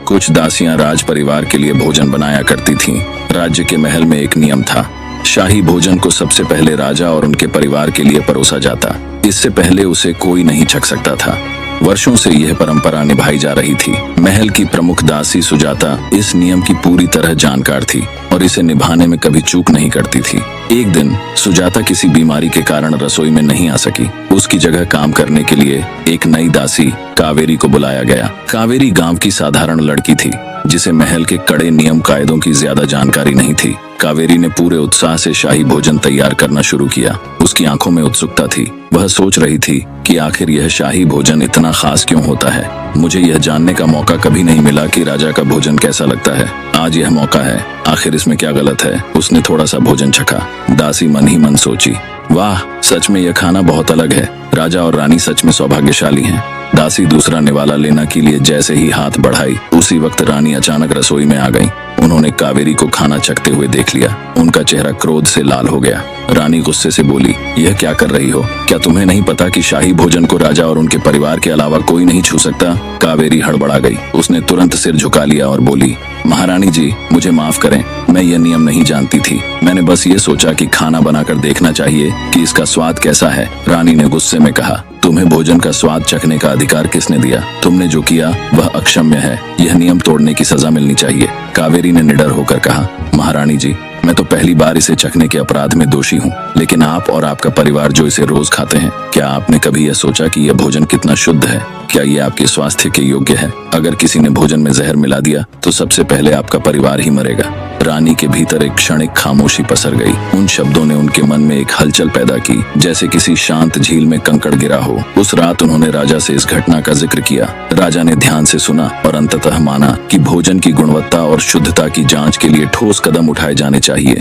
कुछ दासियां राज परिवार के लिए भोजन बनाया करती थीं। राज्य के महल में एक नियम था, शाही भोजन को सबसे पहले राजा और उनके परिवार के लिए परोसा जाता। इससे पहले उसे कोई नहीं छक सकता था। वर्षों से यह परंपरा निभाई जा रही थी। महल की प्रमुख दासी सुजाता इस नियम की पूरी तरह जानकार थी और इसे निभाने में कभी चूक नहीं करती थी। एक दिन सुजाता किसी बीमारी के कारण रसोई में नहीं आ सकी। उसकी जगह काम करने के लिए एक नई दासी कावेरी को बुलाया गया। कावेरी गांव की साधारण लड़की थी जिसे महल के कड़े नियम कायदों की ज्यादा जानकारी नहीं थी। कावेरी ने पूरे उत्साह से शाही भोजन तैयार करना शुरू किया। उसकी आंखों में उत्सुकता थी। वह सोच रही थी कि आखिर यह शाही भोजन इतना खास क्यों होता है। मुझे यह जानने का मौका कभी नहीं मिला कि राजा का भोजन कैसा लगता है। आज यह मौका है, आखिर इसमें क्या गलत है। उसने थोड़ा सा भोजन चखा। दासी मन ही मन सोची, वाह, सच में यह खाना बहुत अलग है। राजा और रानी सच में सौभाग्यशाली हैं। दासी दूसरा निवाला लेने के लिए जैसे ही हाथ बढ़ाई, उसी वक्त रानी अचानक रसोई में आ गई। उन्होंने कावेरी को खाना चखते हुए देख लिया। उनका चेहरा क्रोध से लाल हो गया। रानी गुस्से से बोली, यह क्या कर रही हो? क्या तुम्हें नहीं पता कि शाही भोजन को राजा और उनके परिवार के अलावा कोई नहीं छू सकता? कावेरी हड़बड़ा गई। उसने तुरंत सिर झुका लिया और बोली, महारानी जी, मुझे माफ करें, मैं यह नियम नहीं जानती थी। मैंने बस ये सोचा कि खाना बनाकर देखना चाहिए कि इसका स्वाद कैसा है। रानी ने गुस्से में कहा, तुम्हें भोजन का स्वाद चखने का अधिकार किसने दिया? तुमने जो किया वह अक्षम्य है। यह नियम तोड़ने की सजा मिलनी चाहिए। कावेरी ने निडर होकर कहा, महारानी जी, मैं तो पहली बार इसे चखने के अपराध में दोषी हूँ, लेकिन आप और आपका परिवार जो इसे रोज खाते हैं, क्या आपने कभी यह सोचा कि यह भोजन कितना शुद्ध है? क्या ये आपके स्वास्थ्य के योग्य है? अगर किसी ने भोजन में जहर मिला दिया तो सबसे पहले आपका परिवार ही मरेगा। रानी के भीतर एक क्षणिक खामोशी पसर गई। उन शब्दों ने उनके मन में एक हलचल पैदा की, जैसे किसी शांत झील में कंकड़ गिरा हो। उस रात उन्होंने राजा से इस घटना का जिक्र किया। राजा ने ध्यान से सुना और अंततः माना कि भोजन की गुणवत्ता और शुद्धता की जांच के लिए ठोस कदम उठाए जाने चाहिए।